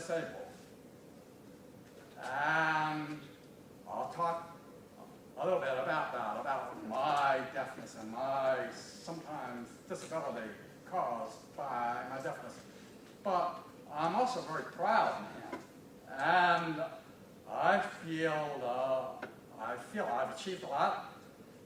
disabled. And I'll talk a little bit about that, about my deafness and my sometimes disability caused by my deafness. But I'm also very proud man, and I feel I've achieved a lot.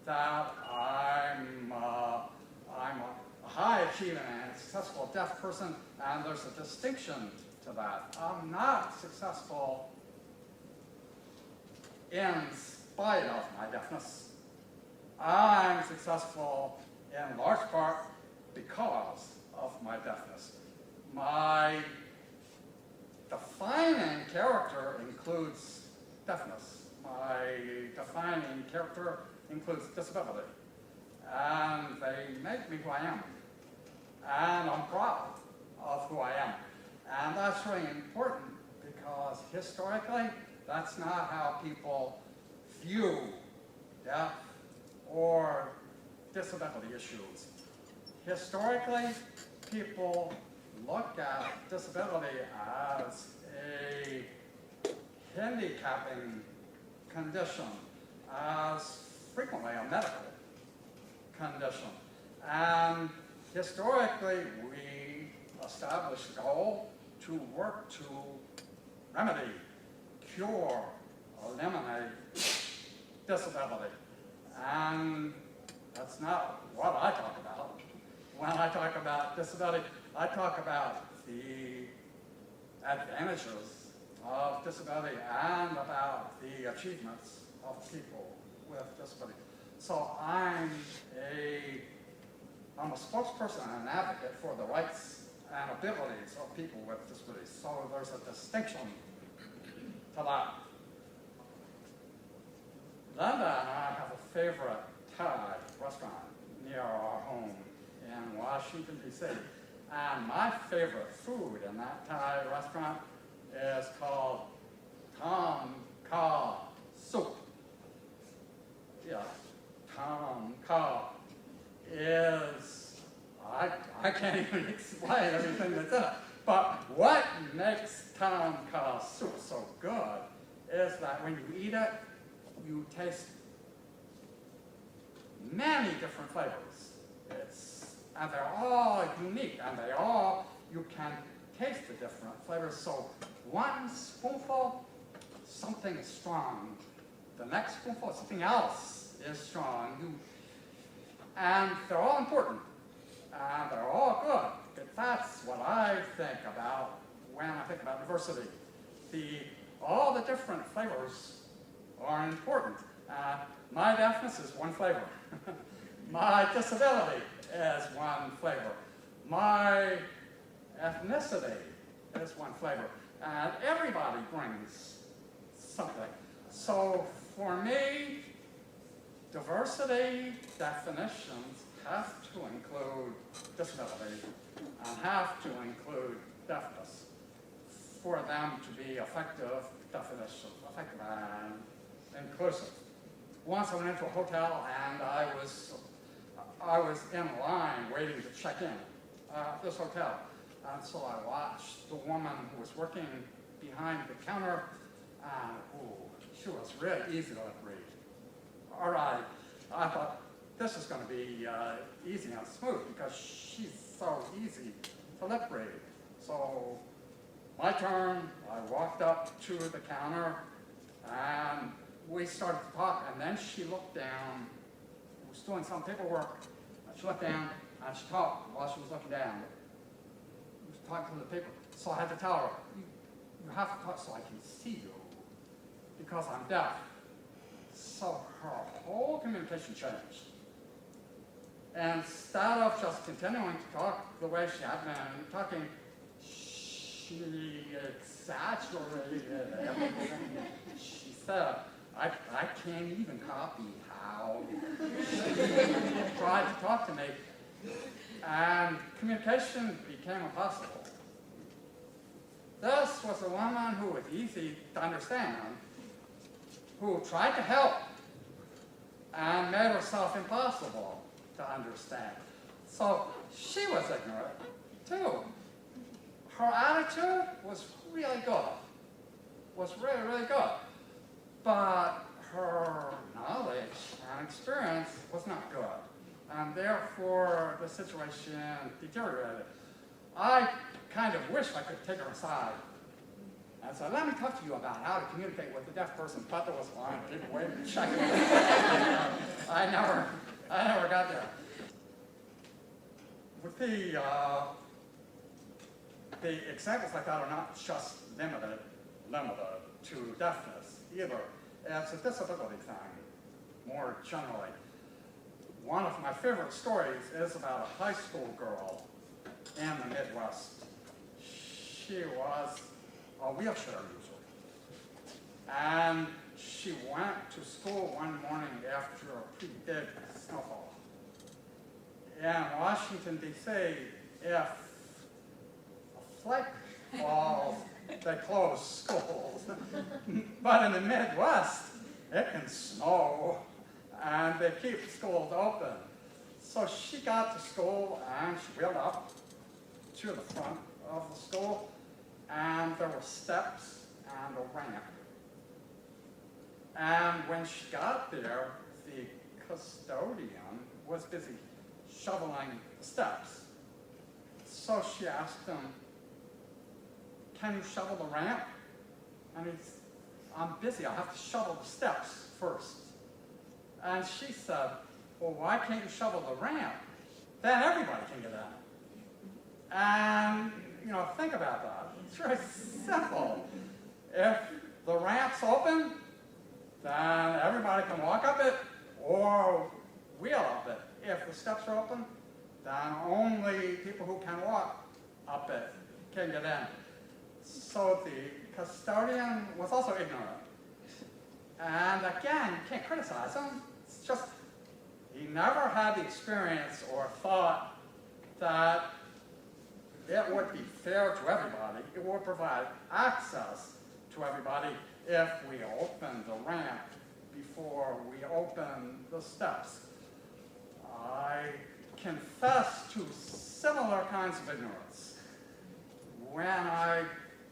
That I'm a high achieving and successful deaf person, and there's a distinction to that. I'm not successful in spite of my deafness. I'm successful in large part because of my deafness. My defining character includes deafness. My defining character includes disability. And they make me who I am. And I'm proud of who I am. And that's really important because historically, that's not how people view deaf or disability issues. Historically, people look at disability as a handicapping condition, as frequently a medical condition. And historically, we established a goal to work to remedy, cure, eliminate disability. And that's not what I talk about. When I talk about disability, I talk about the advantages of disability and about the achievements of people with disability. So I'm a spokesperson and an advocate for the rights and abilities of people with disabilities. So there's a distinction to that. Linda and I have a favorite Thai restaurant near our home in Washington, D.C. And my favorite food in that Thai restaurant is called Tom Kha Soup. Yeah, Tom Kha is, I can't even explain everything that's in it. But what makes Tom Kha Soup so good is that when you eat it, you taste many different flavors. And they're all unique, and you can taste the different flavors. So one spoonful, something is strong. The next spoonful, something else is strong. And they're all important, and they're all good. That's what I think about when I think about diversity. All the different flavors are important. My deafness is one flavor. My disability is one flavor. My ethnicity is one flavor. And everybody brings something. So for me, diversity definitions have to include disability and have to include deafness for them to be effective definitions, effective and inclusive. Once I went into a hotel and I was in line waiting to check in at this hotel. And so I watched the woman who was working behind the counter, and she was really easy to read. All right, I thought this is going to be easy and smooth because she's so easy to lip read. So my turn, I walked up to the counter and we started to talk, and then she looked down, was doing some paperwork, and she looked down and she talked while she was looking down. She was talking to the paper. So I had to tell her, you have to talk so I can see you because I'm deaf. So her whole communication changed. And instead of just continuing to talk the way she had been talking, she exaggerated everything she said. I can't even copy how she tried to talk to me. And communication became impossible. This was a woman who was easy to understand, who tried to help and made herself impossible to understand. So she was ignorant, too. her attitude was really good, was really, really good. But her knowledge and experience was not good. And therefore, the situation deteriorated. I kind of wish I could take her aside and say, let me talk to you about how to communicate with a deaf person, but there was a line of people waiting to check it. I never got there. With the examples like that are not just limited to deafness either. It's a disability thing, more generally. One of my favorite stories is about a high school girl in the Midwest. She was a wheelchair user. And she went to school one morning after a pretty big snowfall. In Washington, D.C., if a flake falls, they close schools. But in the Midwest, it can snow, and they keep schools open. So she got to school, and she wheeled up to the front of the school, and there were steps and a ramp. And when she got there, the custodian was busy shoveling the steps. So she asked him, can you shovel the ramp? And he's, I'm busy, I have to shovel the steps first. And she said, well, why can't you shovel the ramp? Then everybody can get in. And, you know, think about that. It's very simple. If the ramp's open, then everybody can walk up it or wheel up it. If the steps are open, then only people who can walk up it can get in. So the custodian was also ignorant. And again, you can't criticize him. It's just, he never had the experience or thought that it would be fair to everybody. It would provide access to everybody if we opened the ramp before we opened the steps. I confess to similar kinds of ignorance. When I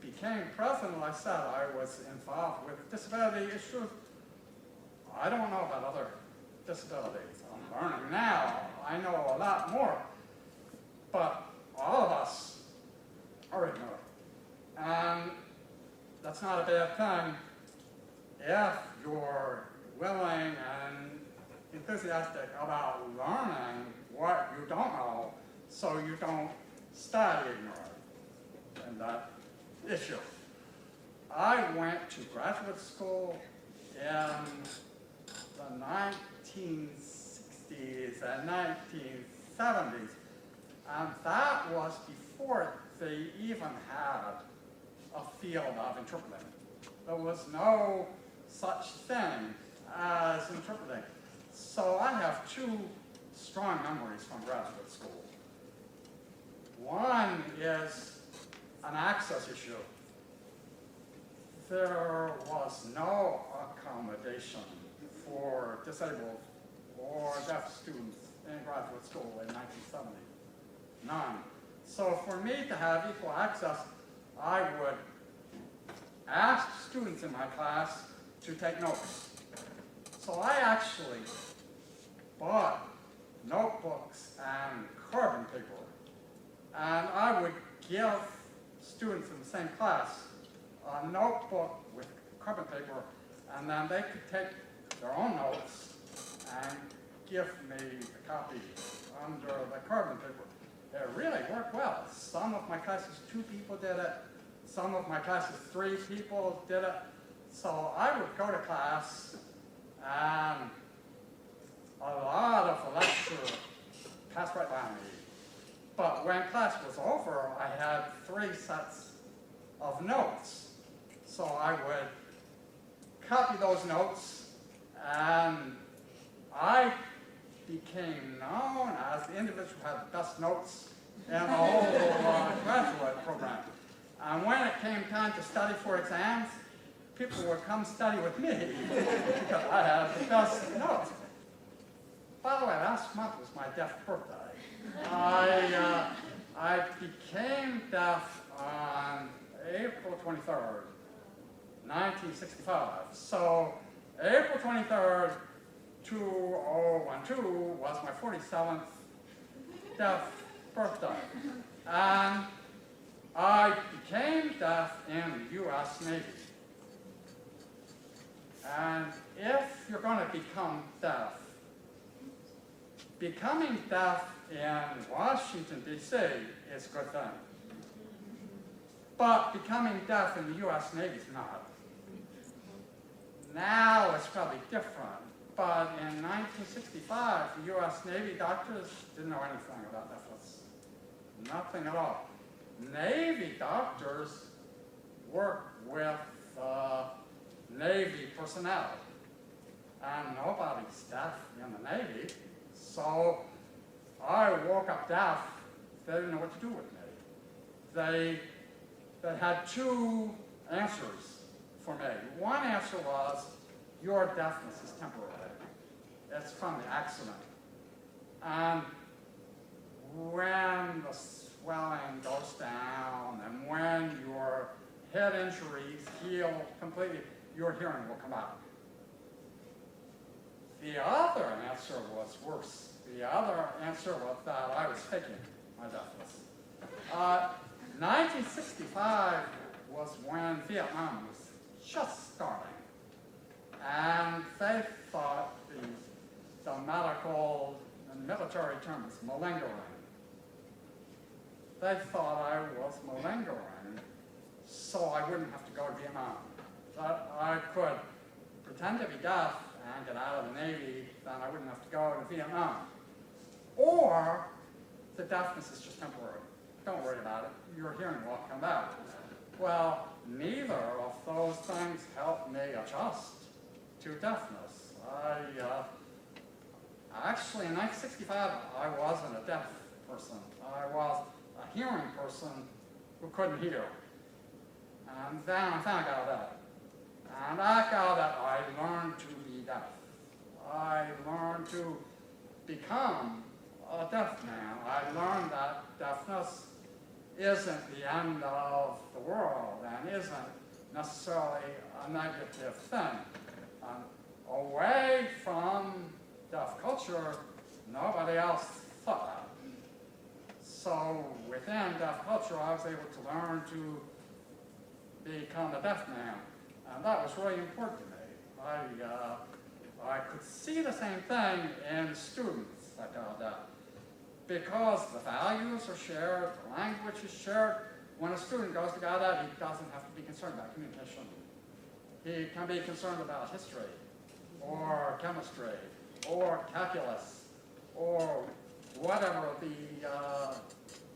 became president, I said I was involved with disability issues. I don't know about other disabilities. I'm learning now. I know a lot more. But all of us are ignorant. And that's not a bad thing if you're willing and enthusiastic about learning what you don't know so you don't stay ignorant in that issue. I went to graduate school in the 1960s and 1970s, and that was before they even had a field of interpreting. There was no such thing as interpreting. So I have two strong memories from graduate school. One is an access issue. There was no accommodation for disabled or deaf students in graduate school in 1970. None. So for me to have equal access, I would ask students in my class to take notes. So I actually bought notebooks and carbon paper. And I would give students in the same class a notebook with carbon paper, and then they could take their own notes and give me the copy under the carbon paper. It really worked well. Some of my classes, 2 people did it. Some of my classes, 3 people did it. So I would go to class, and a lot of the lecture passed right by me. But when class was over, I had 3 sets of notes. So I would copy those notes, and I became known as the individual who had the best notes in the whole graduate program. And when it came time to study for exams, people would come study with me because I had the best notes. By the way, last month was my deaf birthday. I became deaf on April 23rd, 1965. So April 23rd, 2012 was my 47th deaf birthday. And I became deaf in the U.S. Navy. And if you're going to become deaf, becoming deaf in Washington, D.C. is a good thing. But becoming deaf in the U.S. Navy is not. Now it's probably different. But in 1965, the U.S. Navy doctors didn't know anything about deafness. Nothing at all. Navy doctors worked with Navy personnel. And nobody's deaf in the Navy. So I woke up deaf. They didn't know what to do with me. They had two answers for me. One answer was, your deafness is temporary. It's from the accident. And when the swelling goes down and when your head injuries heal completely, your hearing will come out. The other answer was worse. The other answer was that I was faking my deafness. 1965 was when Vietnam was just starting. And they thought the medical and military term is malingering. They thought I was malingering, so I wouldn't have to go to Vietnam. That I could pretend to be deaf and get out of the Navy, then I wouldn't have to go to Vietnam. Or the deafness is just temporary. Don't worry about it. Your hearing will come back. Well, neither of those things helped me adjust to deafness. Actually, in 1965, I wasn't a deaf person. I was a hearing person who couldn't hear. And then I found Gallaudet. And at Gallaudet, I learned to be deaf. I learned to become a deaf man. I learned that deafness isn't the end of the world and isn't necessarily a negative thing. Away from deaf culture, nobody else thought that. So within deaf culture, I was able to learn to become a deaf man. And that was really important to me. I could see the same thing in students at Gallaudet. Because the values are shared, the language is shared. When a student goes to Gallaudet, he doesn't have to be concerned about communication. He can be concerned about history, or chemistry, or calculus, or whatever the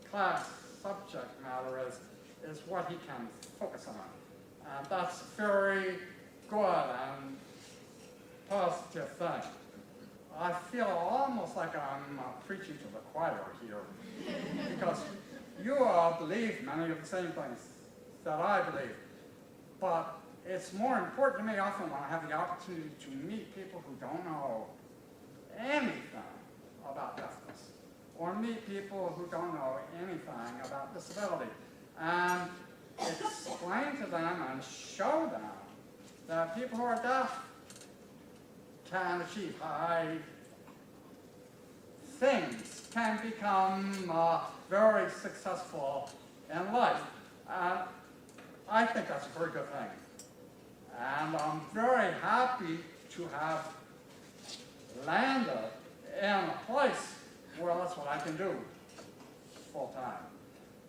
class subject matter is what he can focus on. And that's very good and positive thing. I feel almost like I'm preaching to the choir here, because you all believe many of the same things that I believe. But it's more important to me often when I have the opportunity to meet people who don't know anything about deafness, or meet people who don't know anything about disability, and explain to them and show them that people who are deaf can achieve high things, can become very successful in life. And I think that's a very good thing. And I'm very happy to have landed in a place where that's what I can do full time.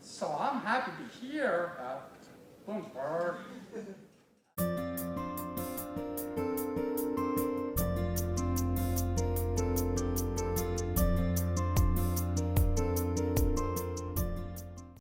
So I'm happy to be here at Bloomsburg